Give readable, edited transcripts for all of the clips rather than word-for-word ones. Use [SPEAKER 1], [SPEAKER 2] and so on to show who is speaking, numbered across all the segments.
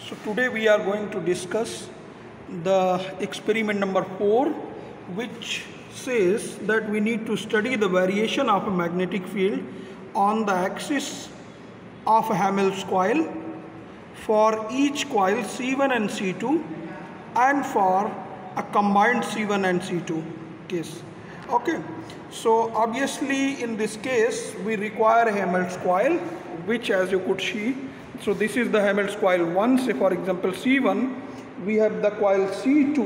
[SPEAKER 1] So today we are going to discuss the experiment number 4, which says that we need to study the variation of a magnetic field on the axis of a Hamel's coil for each coil C1 and C2 and for a combined C1 and C2 case. Okay, so obviously in this case we require a Hamel's coil, which as you could see, so this is the Hamel's coil 1, say for example C1, we have the coil C2,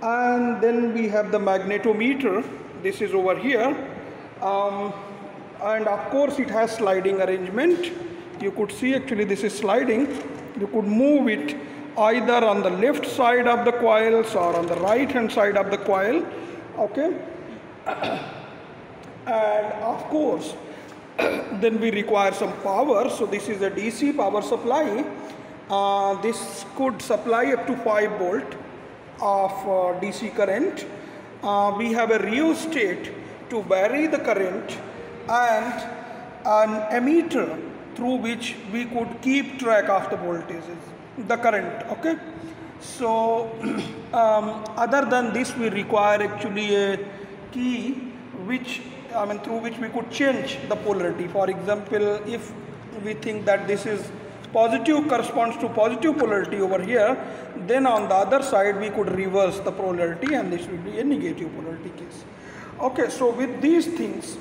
[SPEAKER 1] and then we have the magnetometer, this is over here, and of course it has sliding arrangement. You could see actually this is sliding. You could move it either on the left side of the coils or on the right hand side of the coil. Okay, and of course then we require some power. So this is a DC power supply. This could supply up to 5 volt of DC current. We have a rheostat to vary the current and an ammeter through which we could keep track of the voltages, the current. Okay, so other than this we require actually a key which through which we could change the polarity. For example, if we think that this is positive, corresponds to positive polarity over here, then on the other side we could reverse the polarity and this will be a negative polarity case. Okay, so with these things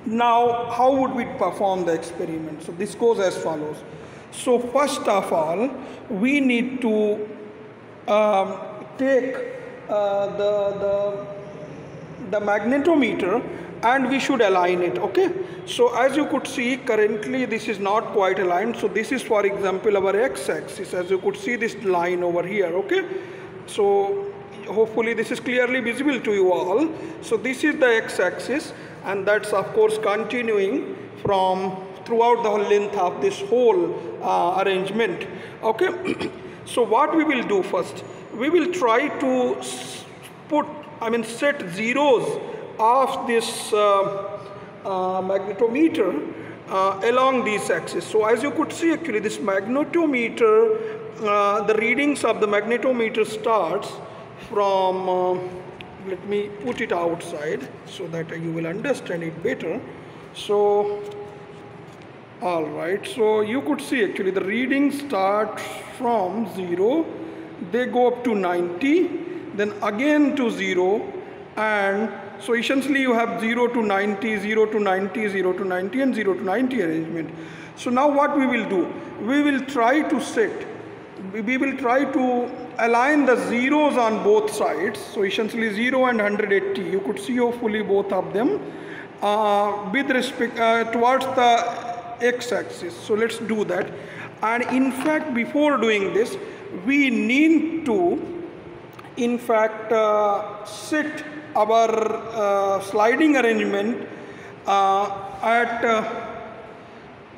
[SPEAKER 1] now how would we perform the experiment? So this goes as follows. So first of all we need to take the magnetometer and we should align it. Okay, so as you could see, currently this is not quite aligned. So this is for example our x-axis, as you could see this line over here. Okay, so hopefully this is clearly visible to you all. So this is the x-axis, and that's of course continuing from throughout the whole length of this whole arrangement. Okay, so what we will do first, we will try to set zeros of this magnetometer along these axes. So as you could see actually this magnetometer, the readings of the magnetometer starts from, let me put it outside so that you will understand it better. So alright, so you could see actually the readings start from 0, they go up to 90, then again to 0, and so essentially you have 0 to 90, 0 to 90, 0 to 90 and 0 to 90 arrangement. So now what we will do, we will try to align the zeros on both sides. So essentially 0 and 180, you could see hopefully both of them with respect towards the x-axis. So let's do that. And in fact before doing this we need to in fact set our sliding arrangement at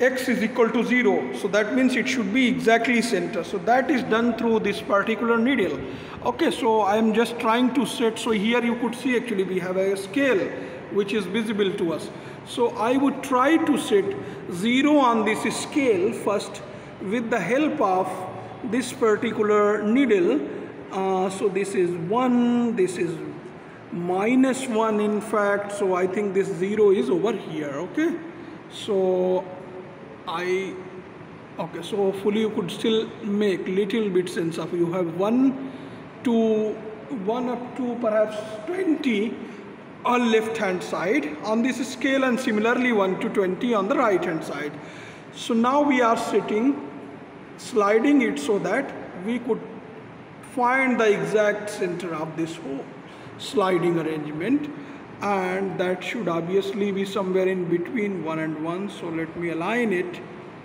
[SPEAKER 1] x is equal to 0. So that means it should be exactly center. So that is done through this particular needle. Okay, so I am just trying to set. So here you could see actually we have a scale which is visible to us. So I would try to set 0 on this scale first with the help of this particular needle. So this is 1, this is -1 in fact, so I think this 0 is over here. Okay, so so hopefully you could still make little bit sense of, you have 1 up to perhaps 20 on left hand side on this scale, and similarly 1 to 20 on the right hand side. So now we are sliding it so that we could find the exact center of this whole sliding arrangement, and that should obviously be somewhere in between 1 and 1. So let me align it.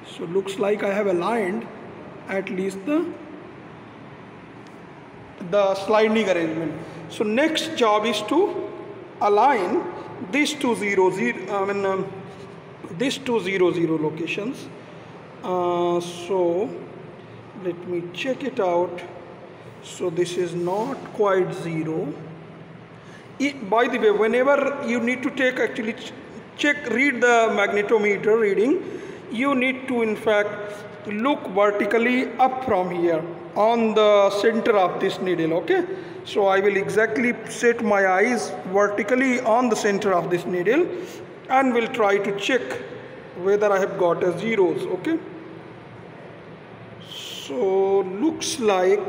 [SPEAKER 1] So looks like I have aligned at least the sliding arrangement. So next job is to align these two 0, 0 these two 0, 0 locations. So let me check it out. So this is not quite 0. By the way, whenever you need to take read the magnetometer reading, you need to in fact look vertically up from here on the center of this needle. Okay, so I will exactly set my eyes vertically on the center of this needle and will try to check whether I have got a zeros. Okay, so looks like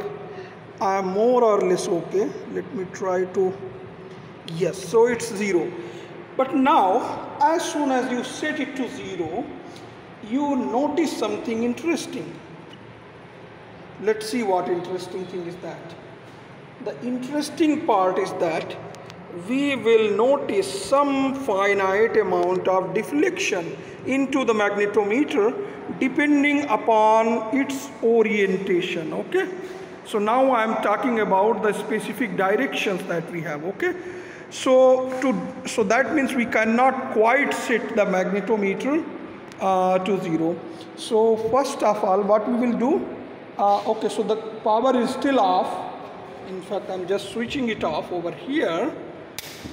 [SPEAKER 1] I am more or less okay. Let me try to, yes, so it's 0. But now as soon as you set it to 0, you notice something interesting. Let's see what interesting thing is that. The interesting part is that we will notice some finite amount of deflection into the magnetometer depending upon its orientation. Okay, so now I am talking about the specific directions that we have. Okay, so that means we cannot quite set the magnetometer to 0. So first of all, what we will do, okay, so the power is still off. In fact, I'm just switching it off over here,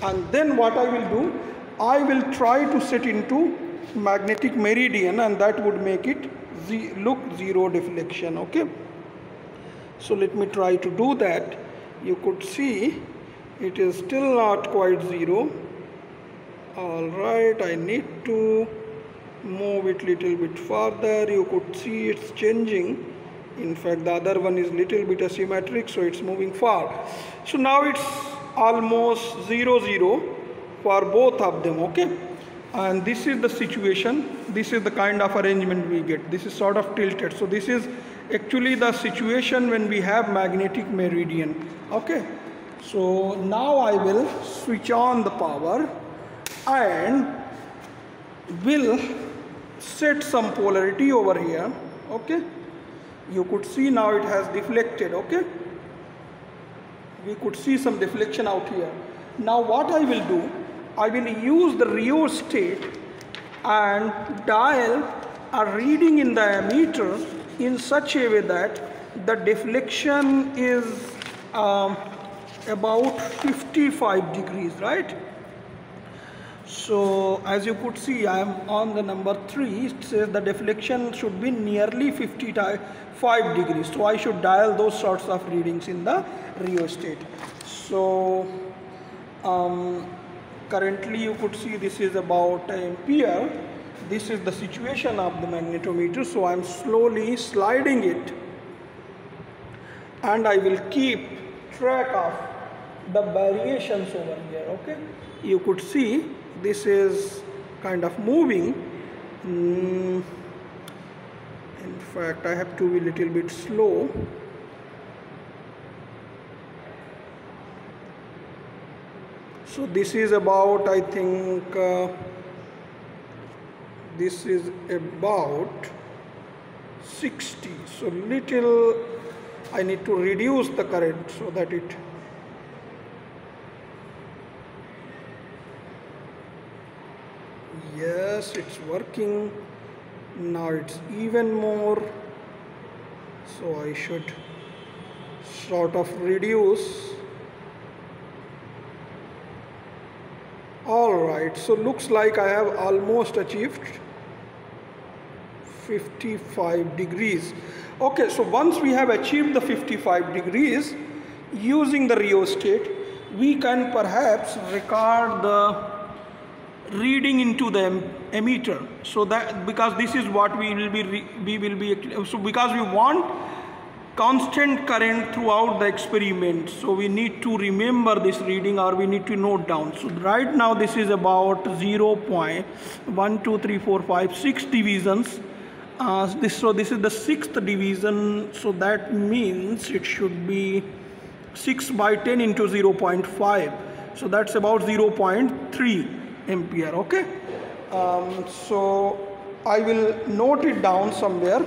[SPEAKER 1] and then what I will do, I will try to set into magnetic meridian, and that would make it look 0 deflection. Okay, so let me try to do that. You could see it is still not quite 0. All right, I need to move it little bit further. You could see it's changing. In fact, the other one is little bit asymmetric, so it's moving far. So now it's almost 0 0 for both of them. Okay, and this is the situation. This is the kind of arrangement we get. This is sort of tilted, so this is actually the situation when we have magnetic meridian. Okay, so now I will switch on the power and will set some polarity over here. Okay, you could see now it has deflected. Okay, we could see some deflection out here. Now what I will do, I will use the rheostat and dial a reading in the ammeter in such a way that the deflection is about 55 degrees, right? So as you could see, I am on the number 3. It says the deflection should be nearly 55 degrees. So I should dial those sorts of readings in the rheostat. So currently you could see this is about an ampere. This is the situation of the magnetometer. So I am slowly sliding it, and I will keep track of the variations over here. Okay, you could see this is kind of moving. In fact, I have to be a little bit slow. So this is about, I think, this is about 60. So little, I need to reduce the current so that it, yes, it's working. Now it's even more. So I should sort of reduce. All right, so looks like I have almost achieved 55 degrees. Okay, so once we have achieved the 55 degrees using the rheostat, we can perhaps record the reading into the ammeter. So that, because this is what we will be so because we want constant current throughout the experiment, so we need to remember this reading, or we need to note down. So right now this is about 0.1 2 3 4 5 6 divisions. So this is the 6th division, so that means it should be 6 by 10 into 0.5, so that's about 0.3 ampere. Okay, so I will note it down somewhere,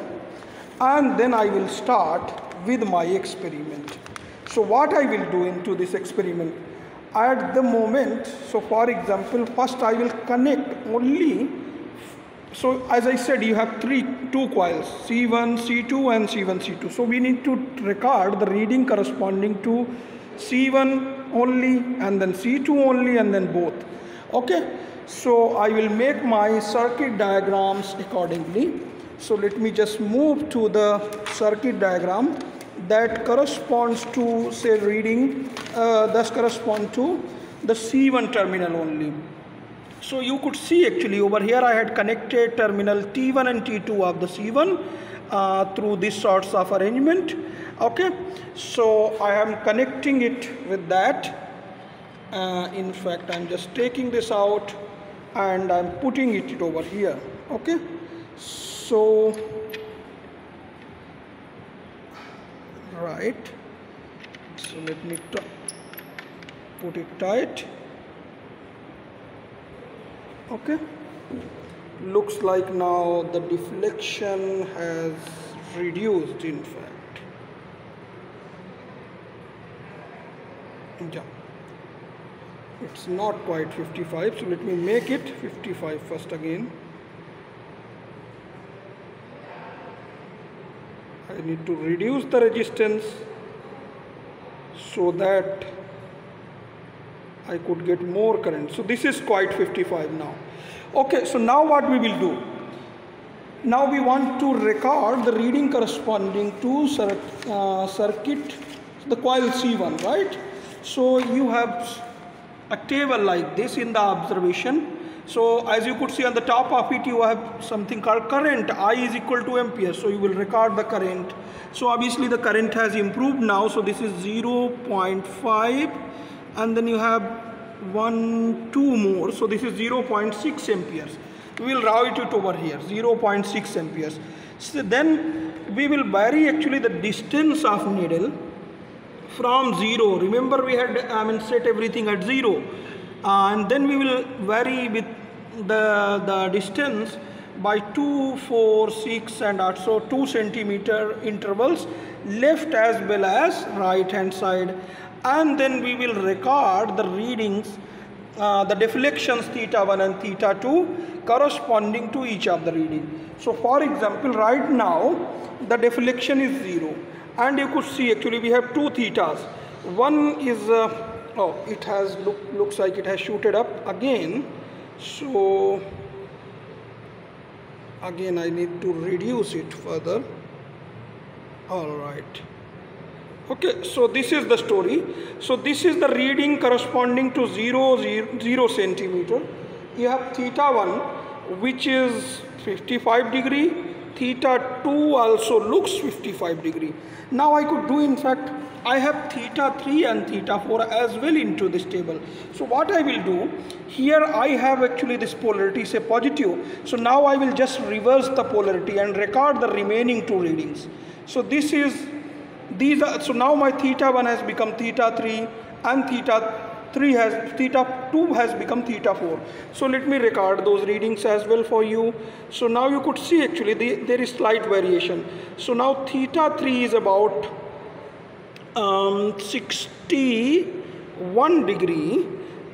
[SPEAKER 1] and then I will start with my experiment. So what I will do into this experiment at the moment, so for example, first I will connect only, so as I said, you have two coils, C1, C2 and C1, C2. So we need to record the reading corresponding to C1 only, and then C2 only, and then both. Okay, so I will make my circuit diagrams accordingly. So let me just move to the circuit diagram that corresponds to, say, reading, thus correspond to the C1 terminal only. So you could see actually over here I had connected terminal T1 and T2 of the C1 through this sorts of arrangement. Okay, so I am connecting it with that. In fact, I'm just taking this out and I'm putting it over here. Okay, so right, so let me put it tight. Okay, looks like now the deflection has reduced, in fact. Yeah, it's not quite 55, so let me make it 55 first again. I need to reduce the resistance so that I could get more current. So this is quite 55 now. Okay, so now what we will do? Now we want to record the reading corresponding to circuit, the coil C1, right? So you have a table like this in the observation. So as you could see on the top of it, you have something called current. I is equal to amperes. So you will record the current. So obviously the current has improved now. So this is 0.5. And then you have 2 more. So this is 0.6 amperes. We will write it over here, 0.6 amperes. So then we will vary actually the distance of needle from 0. Remember we had set everything at 0. And then we will vary with the distance by 2, 4, 6 and also 2 centimeter intervals, left as well as right hand side. And then we will record the readings, the deflections θ1 and θ2 corresponding to each of the reading. So for example, right now the deflection is 0, and you could see actually we have 2 theta's. One is it has looks like it has shooted up again. So again I need to reduce it further. All right. Okay, so this is the story. So this is the reading corresponding to 0 centimeter. You have θ1 which is 55 degree, θ2 also looks 55 degree. Now I could do, in fact, I have θ3 and θ4 as well into this table. So what I will do, here I have actually this polarity, say positive. So now I will just reverse the polarity and record the remaining 2 readings. So this is, so now my θ1 has become θ3 and θ2 has become θ4. So let me record those readings as well for you. So now you could see actually there is slight variation. So now θ3 is about 61 degree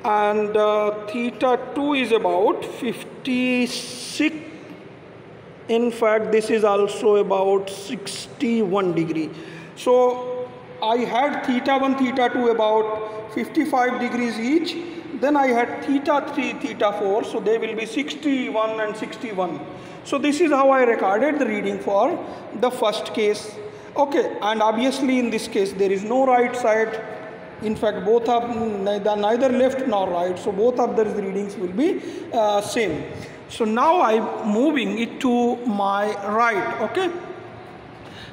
[SPEAKER 1] and θ2 is about 56. In fact, this is also about 61 degree. So I had θ1, θ2 about 55 degrees each. Then I had θ3, θ4. So they will be 61 and 61. So this is how I recorded the reading for the first case. Okay, and obviously in this case there is no right side. In fact, both are neither left nor right. So both of the readings will be same. So now I'm moving it to my right. Okay.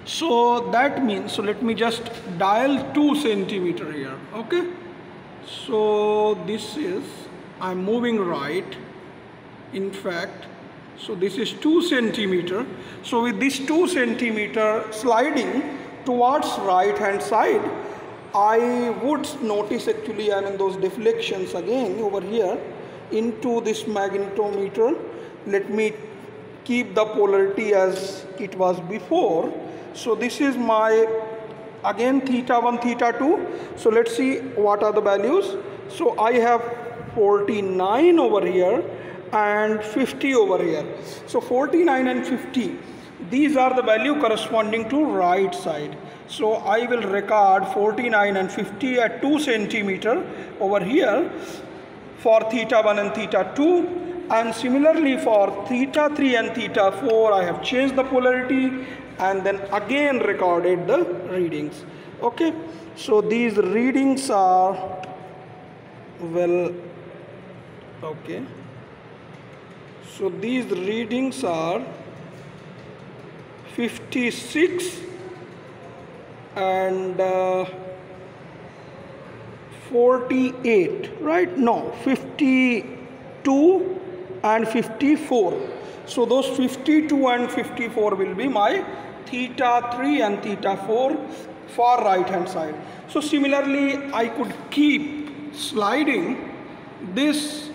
[SPEAKER 1] So that means, so let me just dial 2 centimeter here. Okay. So this is, I'm moving right. In fact, so this is 2 centimeter. So with this 2 centimeter sliding towards right hand side, I would notice actually those deflections again over here into this magnetometer. Let me keep the polarity as it was before. So this is my again θ1, θ2. So let's see what are the values. So I have 49 over here and 50 over here. So 49 and 50, these are the value corresponding to right side. So I will record 49 and 50 at 2 centimeter over here for θ1 and θ2, And similarly for theta 3 and theta 4, I have changed the polarity and then again recorded the readings. Okay, so these readings are, well, okay, so these readings are 56 and 48, right? No, 52 and 54. So those 52 and 54 will be my theta 3 and theta 4 for right hand side. So similarly, I could keep sliding this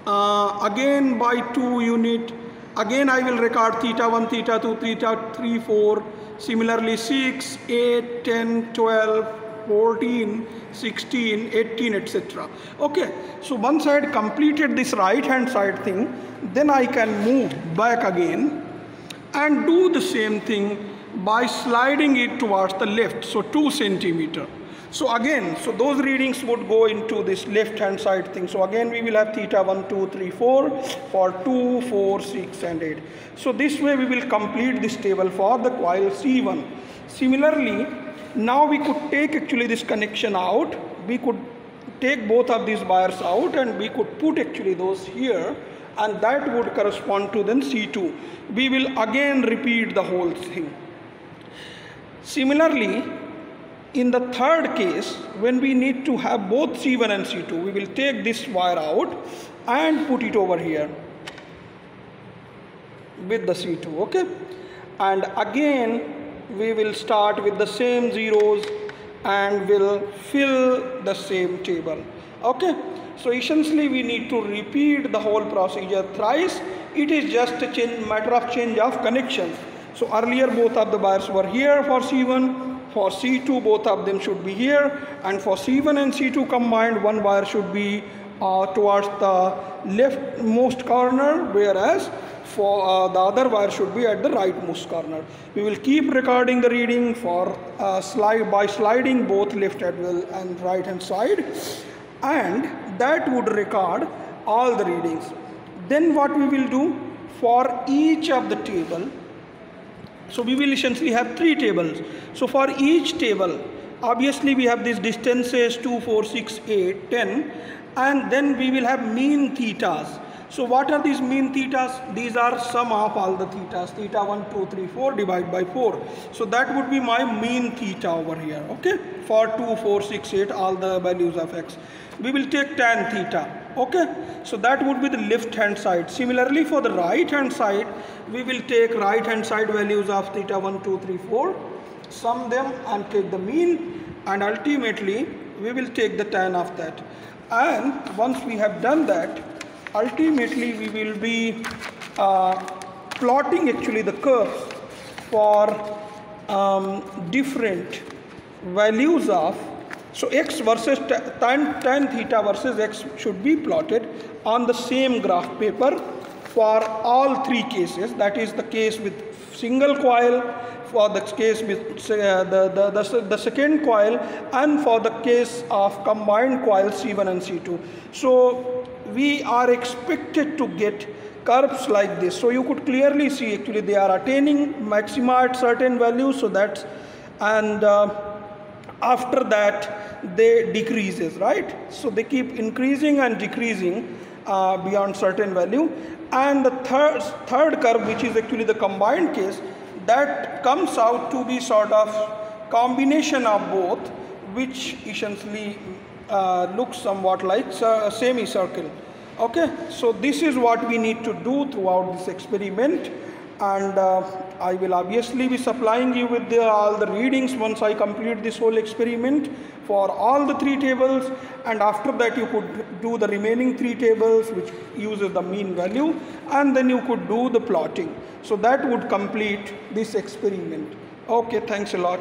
[SPEAKER 1] again by 2 unit. Again I will record theta 1, theta 2, theta 3, 4. Similarly 6, 8, 10, 12, 14, 16, 18, etc. Okay, so once I had completed this right hand side thing, then I can move back again and do the same thing by sliding it towards the left, so 2 centimeter. So again, so those readings would go into this left hand side thing. So again we will have theta 1, 2, 3, 4 for 2, 4, 6 and 8. So this way we will complete this table for the coil C1. Similarly, now we could take actually this connection out. We could take both of these wires out and we could put actually those here, and that would correspond to then C2. We will again repeat the whole thing. Similarly, in the third case, when we need to have both C1 and C2, we will take this wire out and put it over here with the C2, okay? And again, we will start with the same zeros and will fill the same table, okay? So essentially, we need to repeat the whole procedure thrice. It is just a matter of change of connections. So earlier, both of the wires were here for C1. For C2, both of them should be here, and for C1 and C2 combined, one wire should be towards the leftmost corner, whereas for the other wire should be at the rightmost corner. We will keep recording the reading for by sliding both left and right hand side, and that would record all the readings. Then what we will do for each of the table, so we will essentially have 3 tables. So for each table, obviously we have these distances 2, 4, 6, 8, 10, and then we will have mean thetas. So what are these mean thetas? These are sum of all the thetas, theta 1, 2, 3, 4 divided by 4. So that would be my mean theta over here, okay? For 2, 4, 6, 8, all the values of x. We will take tan theta, okay? So that would be the left hand side. Similarly, for the right hand side, we will take right hand side values of theta 1, 2, 3, 4, sum them and take the mean, and ultimately we will take the tan of that. And once we have done that, ultimately we will be plotting actually the curves for different values of, so x versus tan theta versus x should be plotted on the same graph paper for all 3 cases. That is the case with single coil, for the case with the second coil, and for the case of combined coils C1 and C2. So we are expected to get curves like this. So you could clearly see actually they are attaining maxima at certain values, so that's, and after that they decreases, right? So they keep increasing and decreasing beyond certain value. And the third curve, which is actually the combined case, that comes out to be sort of combination of both, which essentially looks somewhat like a semicircle. Okay, so this is what we need to do throughout this experiment, and I will obviously be supplying you with all the readings once I complete this whole experiment for all the 3 tables, and after that you could do the remaining 3 tables which uses the mean value, and then you could do the plotting. So that would complete this experiment. Okay, thanks a lot.